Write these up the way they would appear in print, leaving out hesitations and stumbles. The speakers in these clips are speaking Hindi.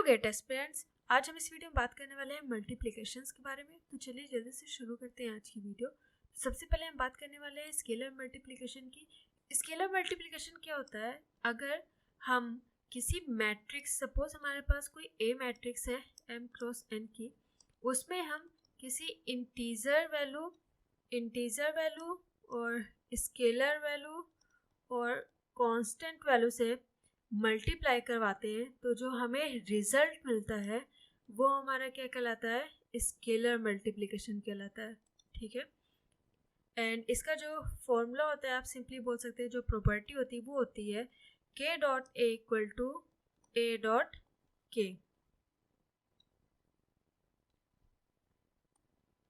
गेट एस्पिरेंट्स, आज हम इस वीडियो में बात करने वाले हैं मल्टीप्लिकेशंस के बारे में। तो चलिए जल्दी से शुरू करते हैं आज की वीडियो। सबसे पहले हम बात करने वाले हैं स्केलर मल्टीप्लिकेशन की। स्केलर मल्टीप्लिकेशन क्या होता है? अगर हम किसी मैट्रिक्स, सपोज हमारे पास कोई ए मैट्रिक्स है m क्रॉस n की, उसमें हम किसी इंटीजर वैल्यू और स्केलर वैल्यू और कांस्टेंट वैल्यू से मल्टीप्लाई करवाते हैं, तो जो हमें रिजल्ट मिलता है वो हमारा क्या कहलाता है? स्केलर मल्टीप्लिकेशन कहलाता है। ठीक है, एंड इसका जो फॉर्मूला होता है, आप सिंपली बोल सकते हैं, जो प्रॉपर्टी होती है वो होती है k dot a equal to a dot k,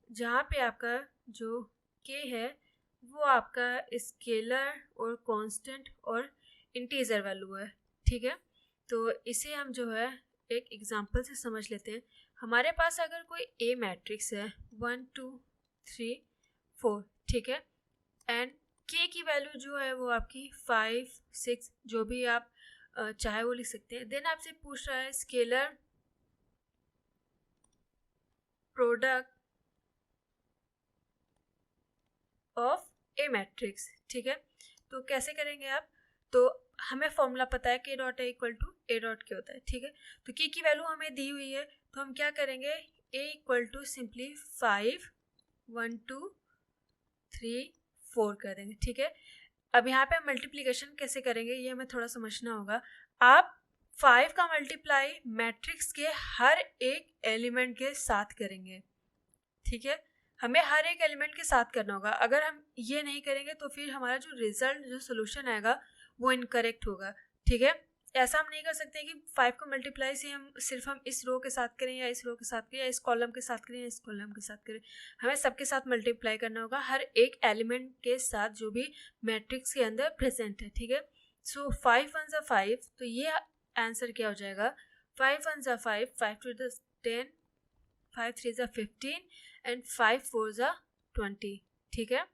जहाँ पे आपका जो k है वो आपका स्केलर और कांस्टेंट और इंटीजर वैल्यू है। ठीक है, तो इसे हम जो है एक एग्जांपल से समझ लेते हैं। हमारे पास अगर कोई ए मैट्रिक्स है 1 2 3 4, ठीक है, एंड के की वैल्यू जो है वो आपकी 5 6, जो भी आप चाहे वो लिख सकते हैं। देन आपसे पूछ रहा है scalar product of A matrix. ठीक है, तो कैसे करेंगे आप? तो हमें फॉर्मूला पता है k dot A equal to A dot K होता है। ठीक है, तो k की वैल्यू हमें दी हुई है, तो हम क्या करेंगे? a इक्वल टू सिंपली 5 1 2 3 4 कर देंगे। ठीक है, अब यहाँ पे हम मल्टीप्लिकेशन कैसे करेंगे ये हमें थोड़ा समझना होगा। आप 5 का मल्टीप्लाई मैट्रिक्स के हर एक एलिमेंट के साथ करेंगे। ठीक है, हमें हर एक एलिमेंट के साथ करना होगा। अगर हम ये नहीं करेंगे तो फिर हमारा जो रिजल्ट, जो सोल्यूशन आएगा वो इनकरेक्ट होगा। ठीक है, ऐसा हम नहीं कर सकते कि 5 को मल्टीप्लाई से हम सिर्फ इस रो के साथ करें या इस रो के साथ करें या इस कॉलम के साथ करें या इस कॉलम के साथ करें। हमें सबके साथ मल्टीप्लाई करना होगा, हर एक एलिमेंट के साथ जो भी मैट्रिक्स के अंदर प्रेजेंट है। ठीक है, सो 5 1 = 5, तो ये आंसर क्या हो जाएगा? 5 1 = 5, 5 2 = 10, 5 3 = 15 एंड 5 4 = 20। ठीक है,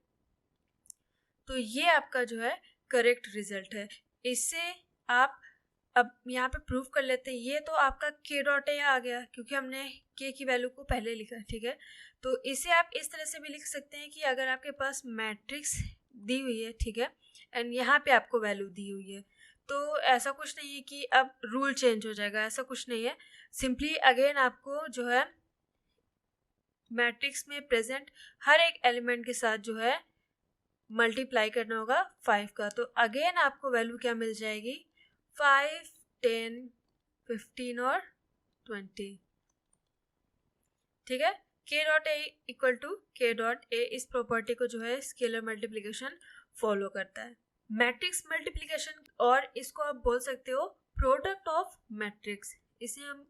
तो ये आपका जो है करेक्ट रिजल्ट है। इससे आप अब यहाँ पे प्रूव कर लेते हैं। ये तो आपका k डॉट ए आ गया क्योंकि हमने k की वैल्यू को पहले लिखा। ठीक है, तो इसे आप इस तरह से भी लिख सकते हैं कि अगर आपके पास मैट्रिक्स दी हुई है, ठीक है, एंड यहाँ पे आपको वैल्यू दी हुई है, तो ऐसा कुछ नहीं है कि अब रूल चेंज हो जाएगा, ऐसा कुछ नहीं है। सिंपली अगेन आपको जो है मैट्रिक्स में प्रेजेंट हर एक एलिमेंट के साथ जो है मल्टीप्लाई करना होगा 5 का, तो अगेन आपको वैल्यू क्या मिल जाएगी? 5 10 15 और 20। ठीक है, k dot A equal to k dot A, इस प्रॉपर्टी को जो है स्केलर मल्टीप्लिकेशन फॉलो करता है। मैट्रिक्स मल्टीप्लिकेशन, और इसको आप बोल सकते हो प्रोडक्ट ऑफ मैट्रिक्स। इसे हम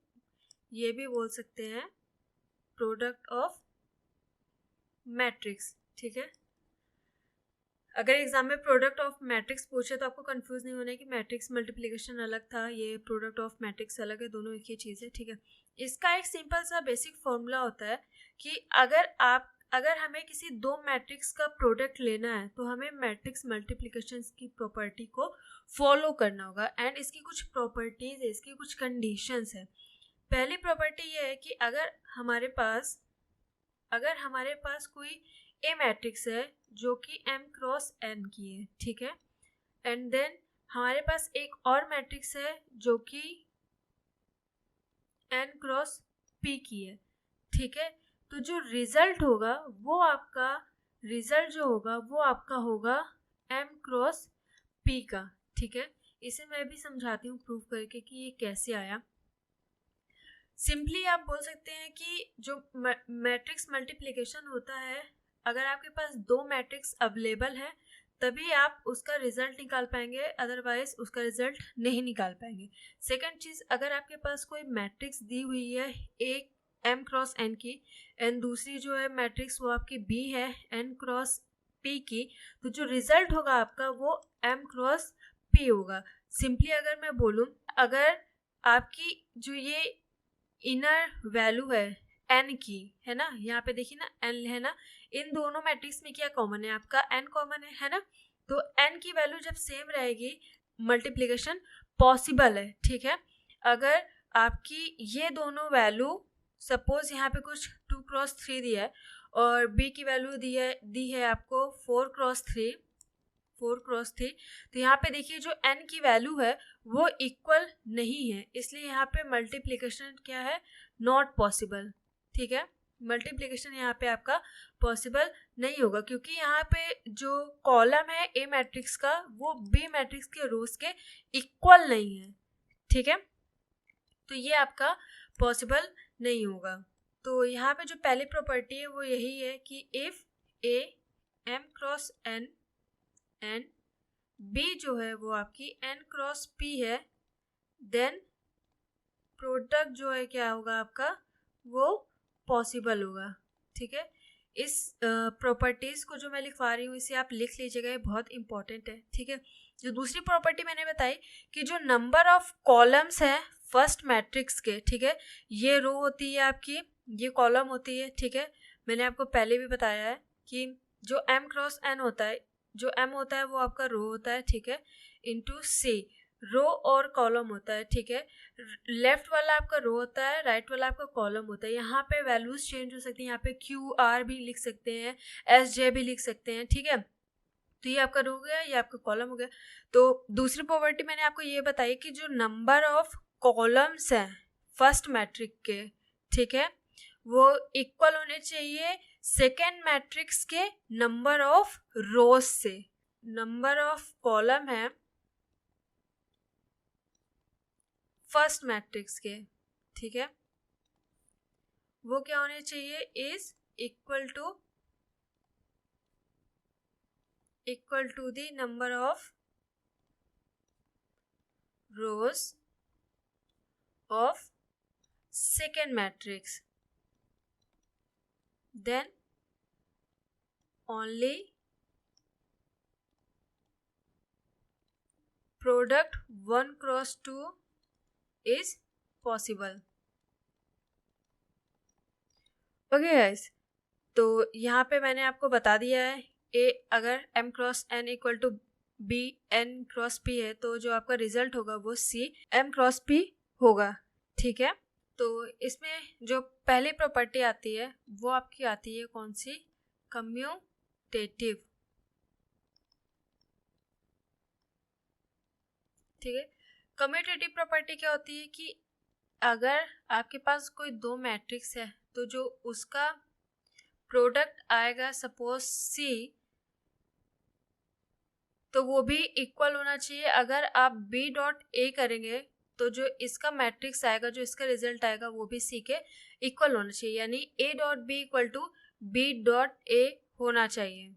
ये भी बोल सकते हैं प्रोडक्ट ऑफ मैट्रिक्स। ठीक है, अगर एग्जाम में प्रोडक्ट ऑफ मैट्रिक्स पूछे तो आपको कंफ्यूज नहीं होना है कि मैट्रिक्स मल्टीप्लिकेशन अलग था, ये प्रोडक्ट ऑफ मैट्रिक्स अलग है, दोनों एक ही चीज़ है। ठीक है, इसका एक सिंपल सा बेसिक फॉर्मूला होता है कि अगर हमें किसी दो मैट्रिक्स का प्रोडक्ट लेना है तो हमें मैट्रिक्स मल्टीप्लिकेशन की प्रॉपर्टी को फॉलो करना होगा। एंड इसकी कुछ प्रॉपर्टीज है, इसकी कुछ कंडीशंस है। पहली प्रॉपर्टी ये है कि अगर हमारे पास कोई ए मैट्रिक्स है जो कि m क्रॉस n की है, ठीक है, एंड देन हमारे पास एक और मैट्रिक्स है जो कि n क्रॉस p की है। ठीक है, तो जो रिजल्ट होगा वो आपका होगा m क्रॉस p का। ठीक है, इसे मैं भी समझाती हूँ प्रूफ करके कि ये कैसे आया। सिंपली आप बोल सकते हैं कि जो मैट्रिक्स मल्टीप्लिकेशन होता है, अगर आपके पास दो मैट्रिक्स अवेलेबल है तभी आप उसका रिजल्ट निकाल पाएंगे, अदरवाइज उसका रिजल्ट नहीं निकाल पाएंगे। सेकंड चीज़, अगर आपके पास कोई मैट्रिक्स दी हुई है एक m क्रॉस n की, एंड दूसरी जो है मैट्रिक्स वो आपकी b है n क्रॉस p की, तो जो रिजल्ट होगा आपका वो m क्रॉस p होगा। सिंपली अगर मैं बोलूँ, अगर आपकी जो ये इनर वैल्यू है n की, है ना, यहाँ पे देखिए ना n है ना, इन दोनों मैट्रिक्स में क्या कॉमन है? आपका n कॉमन है ना, तो n की वैल्यू जब सेम रहेगी मल्टीप्लिकेशन पॉसिबल है। ठीक है, अगर आपकी ये दोनों वैल्यू, सपोज यहाँ पे कुछ 2x3 दिया है और b की वैल्यू दी है आपको 4x3, तो यहाँ पे देखिए जो n की वैल्यू है वो इक्वल नहीं है, इसलिए यहाँ पे मल्टीप्लिकेशन क्या है, नॉट पॉसिबल। ठीक है, मल्टीप्लिकेशन यहाँ पे आपका पॉसिबल नहीं होगा, क्योंकि यहाँ पे जो कॉलम है ए मैट्रिक्स का वो बी मैट्रिक्स के रोज के इक्वल नहीं है। ठीक है, तो ये आपका पॉसिबल नहीं होगा। तो यहाँ पे जो पहली प्रॉपर्टी है वो यही है कि if A m cross n and b जो है वो आपकी n क्रॉस p है, देन प्रोडक्ट जो है क्या होगा आपका, वो पॉसिबल होगा। ठीक है, इस प्रॉपर्टीज को जो मैं लिखवा रही हूँ इसे आप लिख लीजिएगा, ये बहुत इंपॉर्टेंट है। ठीक है, जो दूसरी प्रॉपर्टी मैंने बताई कि जो नंबर ऑफ कॉलम्स हैं फर्स्ट मैट्रिक्स के, ठीक है, ये रो होती है आपकी, ये कॉलम होती है। ठीक है, मैंने आपको पहले भी बताया है कि जो m क्रॉस n होता है, जो m होता है वो आपका रो होता है। ठीक है, इंटू c, रो और कॉलम होता है। ठीक है, लेफ्ट वाला आपका रो होता है, राइट वाला आपका कॉलम होता है। यहाँ पे वैल्यूज चेंज हो सकती हैं, यहाँ पे QR भी लिख सकते हैं, SJ भी लिख सकते हैं। ठीक है, तो ये आपका रो हो गया, ये आपका कॉलम हो गया। तो दूसरी प्रॉपर्टी मैंने आपको ये बताई कि जो नंबर ऑफ कॉलम्स हैं फर्स्ट मैट्रिक के, ठीक है, वो इक्वल होने चाहिए सेकेंड मैट्रिक्स के नंबर ऑफ रोज से। नंबर ऑफ कॉलम है फर्स्ट मैट्रिक्स के, ठीक है, वो क्या होने चाहिए, is equal to the number of rows of second matrix, then only product 1 cross 2 is possible. Okay guys, तो यहाँ पे मैंने आपको बता दिया है ए अगर m cross n equal to b n cross p है तो जो आपका रिजल्ट होगा वो c m क्रॉस p होगा। ठीक है, तो इसमें जो पहली प्रॉपर्टी आती है वो आपकी आती है कौन सी, कम्यूटेटिव। ठीक है, कम्यूटेटिव प्रॉपर्टी क्या होती है कि अगर आपके पास कोई दो मैट्रिक्स है तो जो उसका प्रोडक्ट आएगा सपोज C, तो वो भी इक्वल होना चाहिए। अगर आप B डॉट A करेंगे तो जो इसका मैट्रिक्स आएगा, जो इसका रिजल्ट आएगा वो भी C के इक्वल होना चाहिए, यानी A dot B equal to B dot A होना चाहिए।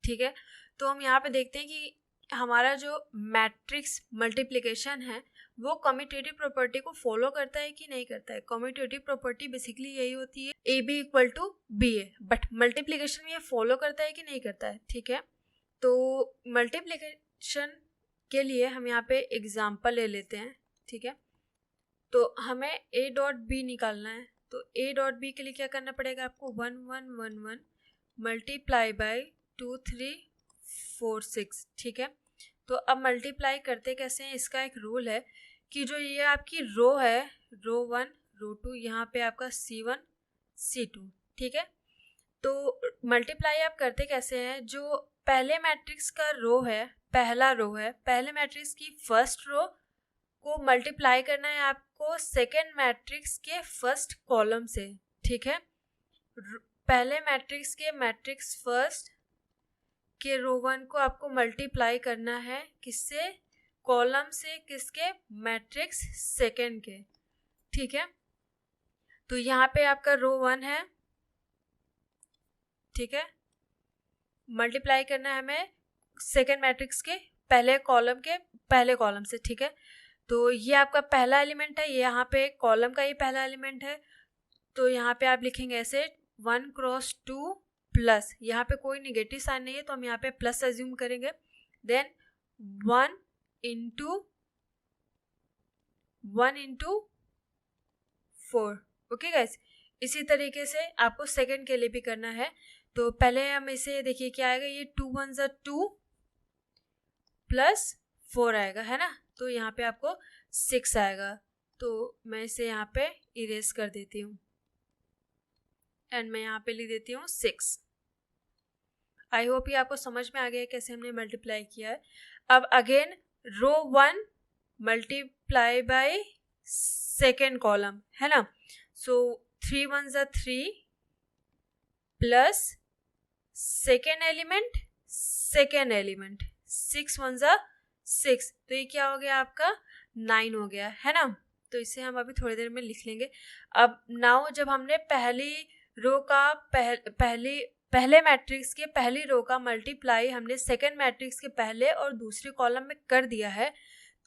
ठीक है, तो हम यहाँ पे देखते हैं कि हमारा जो मैट्रिक्स मल्टीप्लिकेशन है वो कम्यूटेटिव प्रॉपर्टी को फॉलो करता है कि नहीं करता है। कम्यूटेटिव प्रॉपर्टी बेसिकली यही होती है AB इक्वल टू B है, बट मल्टीप्लिकेशन में ये फॉलो करता है कि नहीं करता है। ठीक है, तो मल्टीप्लिकेशन के लिए हम यहाँ पे एग्जाम्पल ले लेते हैं। ठीक है, तो हमें A डॉट B निकालना है, तो A डॉट B के लिए क्या करना पड़ेगा आपको, 1 1 1 1 मल्टीप्लाई बाई 2 3 4 6। ठीक है, तो अब मल्टीप्लाई करते कैसे हैं, इसका एक रूल है कि जो ये आपकी रो है, रो 1 रो 2, यहाँ पे आपका C1 C2। ठीक है, तो मल्टीप्लाई आप करते कैसे हैं, जो पहले मैट्रिक्स का रो है, पहला रो है, पहले मैट्रिक्स की फर्स्ट रो को मल्टीप्लाई करना है आपको सेकेंड मैट्रिक्स के फर्स्ट कॉलम से। ठीक है, पहले मैट्रिक्स के मैट्रिक्स फर्स्ट के रो 1 को आपको मल्टीप्लाई करना है किससे, कॉलम से किसके, मैट्रिक्स सेकेंड के। ठीक है, तो यहाँ पे आपका रो 1 है। ठीक है, मल्टीप्लाई करना है हमें सेकेंड मैट्रिक्स के पहले कॉलम से। ठीक है, तो ये आपका पहला एलिमेंट है, ये यहाँ पे कॉलम का ये पहला एलिमेंट है, तो यहाँ पे आप लिखेंगे ऐसे 1 क्रॉस 2 प्लस, यहाँ पे कोई निगेटिव साइन नहीं है तो हम यहाँ पे प्लस अज्यूम करेंगे, देन 1 इंटू 4। ओके गाइस, इसी तरीके से आपको सेकंड के लिए भी करना है। तो पहले हम इसे देखिए क्या आएगा, ये 2 1 ज़ा 2 प्लस 4 आएगा, है ना, तो यहाँ पे आपको 6 आएगा। तो मैं इसे यहाँ पे इरेज कर देती हूँ एंड मैं यहाँ पे लिख देती हूँ 6। आई होप ये आपको समझ में आ गया है कैसे हमने मल्टीप्लाई किया है। अब again row 1 multiply by second column, है ना। सो 3 1 ज़ा 3 प्लस सेकेंड एलिमेंट 6 1 ज़ा 6, तो ये क्या हो गया आपका 9 हो गया, है ना। तो इसे हम अभी थोड़ी देर में लिख लेंगे। अब नाउ जब हमने पहली रो का पहले मैट्रिक्स के पहली रो का मल्टीप्लाई हमने सेकेंड मैट्रिक्स के पहले और दूसरे कॉलम में कर दिया है,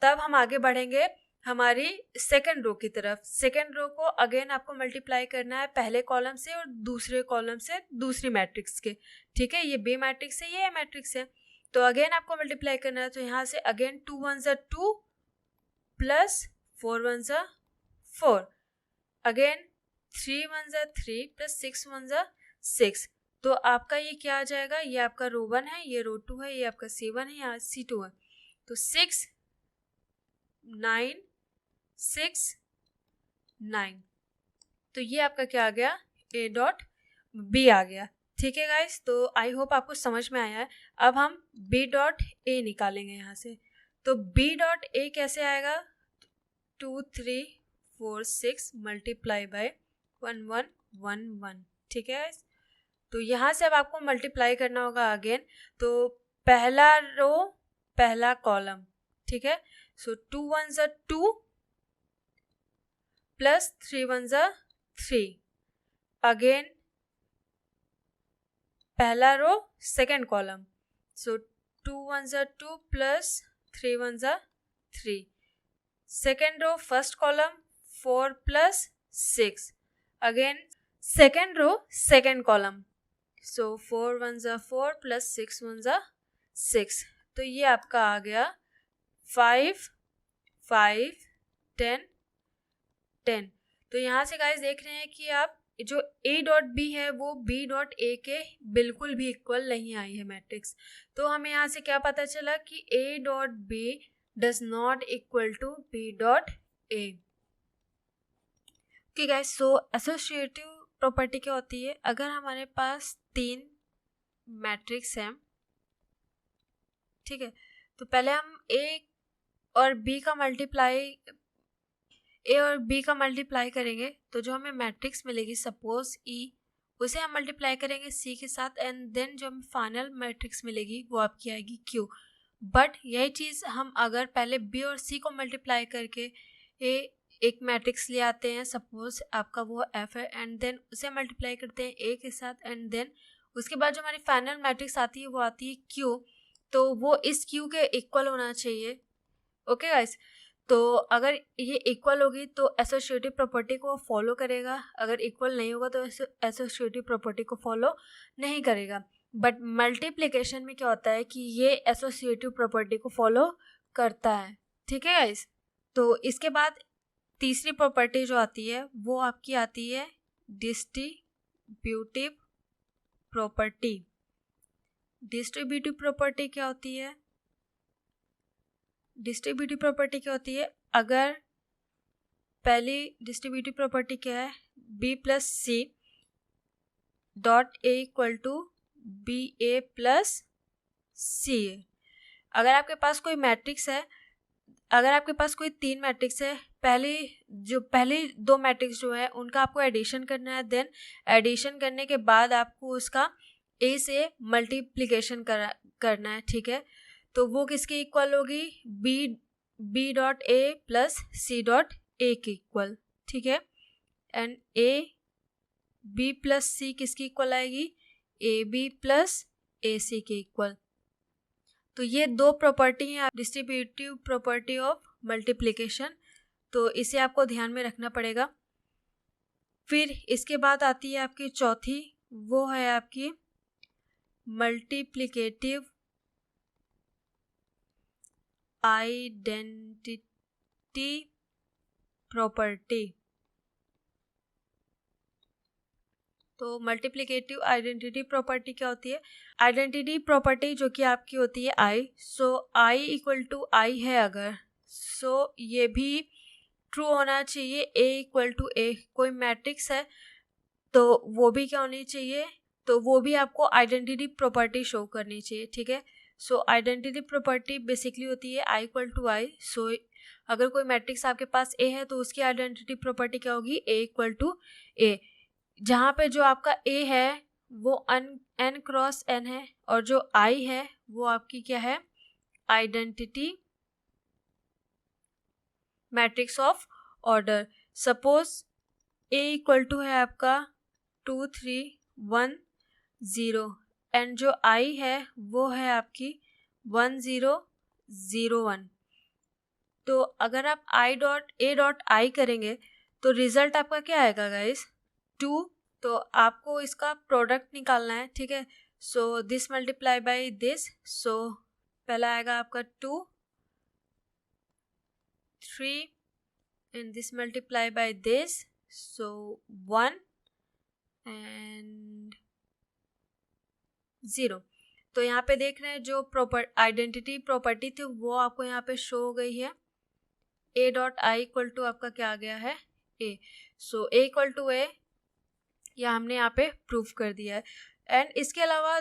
तब हम आगे बढ़ेंगे हमारी सेकेंड रो की तरफ। सेकेंड रो को अगेन आपको मल्टीप्लाई करना है पहले कॉलम से और दूसरे कॉलम से दूसरी मैट्रिक्स के, ठीक है। ये बी मैट्रिक्स है, ये ए मैट्रिक्स है, तो अगेन आपको मल्टीप्लाई करना है। तो यहाँ से अगेन 2 1 ज़ा 2 प्लस 4 1 ज़ा 4, अगेन 3 1 ज़ा 3 प्लस 6 1 ज़ा 6। तो आपका ये क्या आ जाएगा, ये आपका रो 1 है, ये रो 2 है, ये आपका C1 है, यहाँ C2 है। तो 6 9 6 9, तो ये आपका क्या आ गया A डॉट B आ गया, ठीक है गाइस। तो आई होप आपको समझ में आया है। अब हम B डॉट A निकालेंगे यहाँ से। तो B डॉट A कैसे आएगा, 2 3 4 6 मल्टीप्लाई बाय 1 1 1 1, ठीक है गाइस। तो यहाँ से अब आपको मल्टीप्लाई करना होगा अगेन। तो पहला रो पहला कॉलम, ठीक है। सो 2 1 ज़ा 2 प्लस 3 1 ज़ा 3, अगेन पहला रो सेकेंड कॉलम। सो 2 1 ज़ा 2 प्लस 3 1 ज़ा 3, second row first column 4 plus 6, again second row second column. So 4 1 ज़ा 4 प्लस 6 1 ज़ा 6, तो ये आपका आ गया 5 5 10 10। तो यहाँ से गाइस देख रहे हैं कि आप जो A डॉट B है वो B डॉट A के बिल्कुल भी इक्वल नहीं आई है मैट्रिक्स। तो हमें यहाँ से क्या पता चला कि A dot B does not equal to B dot A। Okay guys, so associative property क्या होती है, अगर हमारे पास 3 मैट्रिक्स हैं, ठीक है, तो पहले हम A और B मल्टीप्लाई करेंगे, तो जो हमें मैट्रिक्स मिलेगी सपोज E, उसे हम मल्टीप्लाई करेंगे C के साथ एंड देन जो हमें फाइनल मैट्रिक्स मिलेगी वो आपकी आएगी Q। बट यही चीज़ हम अगर पहले B और C को मल्टीप्लाई करके एक मैट्रिक्स ले आते हैं, सपोज आपका वो F है, एंड देन उसे मल्टीप्लाई करते हैं A के साथ एंड देन उसके बाद जो हमारी फाइनल मैट्रिक्स आती है वो आती है Q, तो वो इस Q के इक्वल होना चाहिए। ओके गाइस, तो अगर ये इक्वल होगी तो एसोसिएटिव प्रॉपर्टी को फॉलो करेगा, अगर इक्वल नहीं होगा तो एसोसिएटिव प्रॉपर्टी को फॉलो नहीं करेगा। बट मल्टीप्लिकेशन में क्या होता है कि ये एसोसिएटिव प्रॉपर्टी को फॉलो करता है, ठीक है गाइस। तो इसके बाद तीसरी प्रॉपर्टी जो आती है वो आपकी आती है डिस्ट्रीब्यूटिव प्रॉपर्टी। डिस्ट्रीब्यूटिव प्रॉपर्टी क्या होती है, डिस्ट्रीब्यूटिव प्रॉपर्टी क्या होती है, अगर पहली डिस्ट्रीब्यूटिव प्रॉपर्टी क्या है, B plus C dot A equal to b a plus c a. अगर आपके पास कोई मैट्रिक्स है, अगर आपके पास कोई 3 मैट्रिक्स है, पहली 2 मैट्रिक्स जो है उनका आपको एडिशन करना है, देन एडिशन करने के बाद आपको उसका A से मल्टीप्लिकेशन करना है, ठीक है। तो वो किसके इक्वल होगी, B dot A plus C dot A के इक्वल, ठीक है। And A B plus C किसकी इक्वल आएगी, ए बी प्लस ए सी के इक्वल। तो ये 2 प्रॉपर्टी हैं डिस्ट्रीब्यूटिव प्रॉपर्टी ऑफ मल्टीप्लिकेशन, तो इसे आपको ध्यान में रखना पड़ेगा। फिर इसके बाद आती है आपकी चौथी, वो है आपकी मल्टीप्लिकेटिव आइडेंटिटी प्रॉपर्टी। तो मल्टीप्लिकेटिव आइडेंटिटी प्रॉपर्टी क्या होती है, आइडेंटिटी प्रॉपर्टी जो कि आपकी होती है आई। सो आई इक्वल टू आई है अगर, सो ये भी ट्रू होना चाहिए, ए इक्वल टू ए, कोई मैट्रिक्स है तो वो भी क्या होनी चाहिए, तो वो भी आपको आइडेंटिटी प्रॉपर्टी शो करनी चाहिए, ठीक है। सो आइडेंटिटी प्रॉपर्टी बेसिकली होती है आई इक्वल टू आई। सो अगर कोई मैट्रिक्स आपके पास ए है तो उसकी आइडेंटिटी प्रॉपर्टी क्या होगी, ए इक्वल टू ए, जहाँ पे जो आपका ए है वो n क्रॉस n है और जो आई है वो आपकी क्या है, identity matrix of order. Suppose A equal to है आपका 2 3 1 0 एंड जो आई है वो है आपकी 1 0 0 1। तो अगर आप I dot A dot I करेंगे तो रिजल्ट आपका क्या आएगा गाइस, 2। तो आपको इसका प्रोडक्ट निकालना है, ठीक है। So this multiply by this, so पहला आएगा आपका 2 3 and this multiply by this, so 1 and 0। तो यहाँ पे देख रहे हैं जो आइडेंटिटी प्रॉपर्टी थी वो आपको यहाँ पे शो हो गई है, a dot I equal to आपका क्या आ गया है, a। So a equal to a या हमने यहाँ पे प्रूफ कर दिया है। एंड इसके अलावा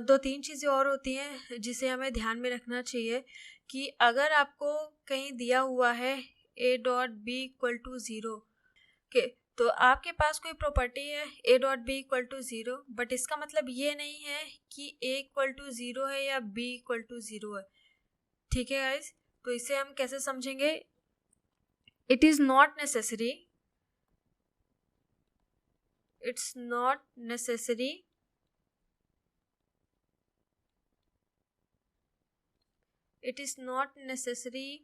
2-3 चीज़ें और होती हैं जिसे हमें ध्यान में रखना चाहिए कि अगर आपको कहीं दिया हुआ है A dot B equal to 0, okay, तो आपके पास कोई प्रॉपर्टी है A dot B equal to 0, but इसका मतलब ये नहीं है कि ए इक्वल टू 0 है या बी इक्वल टू 0 है, ठीक है गाइस। तो इसे हम कैसे समझेंगे, it is not necessary, it's not necessary it is not necessary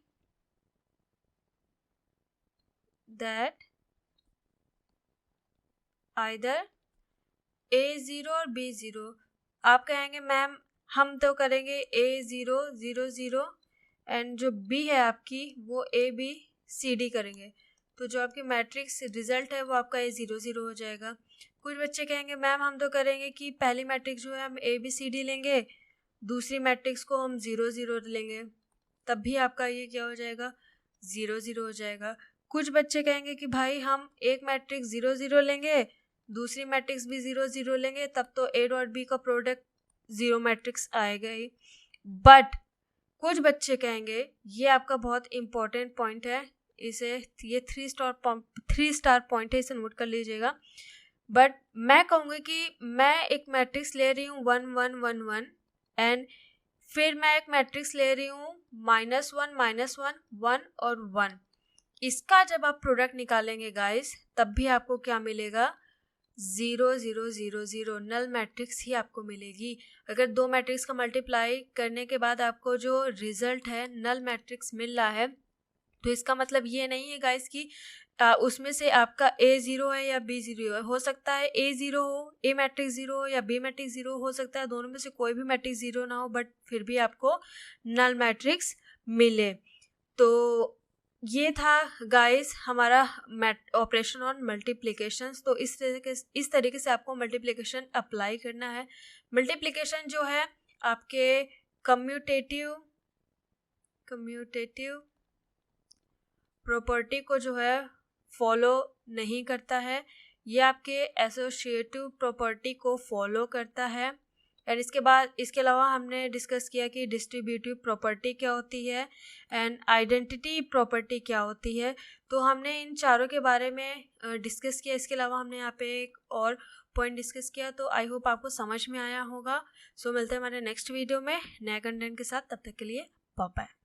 that either A0 और B0। आप कहेंगे मैम हम तो करेंगे A0 0 0 एंड जो B है आपकी वो ABCD करेंगे, तो जो आपकी मैट्रिक्स रिजल्ट है वो आपका A0 0 हो जाएगा। कुछ बच्चे कहेंगे मैम हम तो करेंगे कि पहली मैट्रिक्स जो है हम ABCD लेंगे, दूसरी मैट्रिक्स को हम 0 0 लेंगे, तब भी आपका ये क्या हो जाएगा, 0 0 हो जाएगा। कुछ बच्चे कहेंगे कि भाई हम एक मैट्रिक्स 0 0 लेंगे, दूसरी मैट्रिक्स भी 0 0 लेंगे, तब तो ए डॉट बी का प्रोडक्ट 0 मैट्रिक्स आएगा ही। बट कुछ बच्चे कहेंगे, ये आपका बहुत इंपॉर्टेंट पॉइंट है, इसे ये 3 स्टार पॉइंट है, इसे नोट कर लीजिएगा। बट मैं कहूँगी कि मैं एक मैट्रिक्स ले रही हूँ 1 1 1 1 एंड फिर मैं एक मैट्रिक्स ले रही हूँ -1 -1 1 और 1। इसका जब आप प्रोडक्ट निकालेंगे गाइस तब भी आपको क्या मिलेगा, 0 0 0 0 नल मैट्रिक्स ही आपको मिलेगी। अगर दो मैट्रिक्स का मल्टीप्लाई करने के बाद आपको जो रिजल्ट है नल मैट्रिक्स मिल रहा है, तो इसका मतलब ये नहीं है गाइस कि उसमें से आपका A0 है या B0 है। हो सकता है A0 हो, A मैट्रिक्स 0 हो या B मैट्रिक्स 0 हो सकता है दोनों में से कोई भी मैट्रिक्स 0 ना हो, बट फिर भी आपको नल मैट्रिक्स मिले। तो ये था गाइस हमारा ऑपरेशन ऑन मल्टीप्लिकेशंस। तो इस तरीके से आपको मल्टीप्लिकेशन अप्लाई करना है। मल्टीप्लिकेशन जो है आपके कम्यूटेटिव प्रॉपर्टी को जो है फॉलो नहीं करता है, ये आपके एसोसिएटिव प्रॉपर्टी को फॉलो करता है। एंड इसके अलावा हमने डिस्कस किया कि डिस्ट्रीब्यूटिव प्रॉपर्टी क्या होती है एंड आइडेंटिटी प्रॉपर्टी क्या होती है। तो हमने इन चारों के बारे में डिस्कस किया। इसके अलावा हमने यहाँ पे एक और पॉइंट डिस्कस किया। तो आई होप आपको समझ में आया होगा। सो मिलते हैं हमारे नेक्स्ट वीडियो में नए कंटेंट के साथ। तब तक के लिए बाय बाय।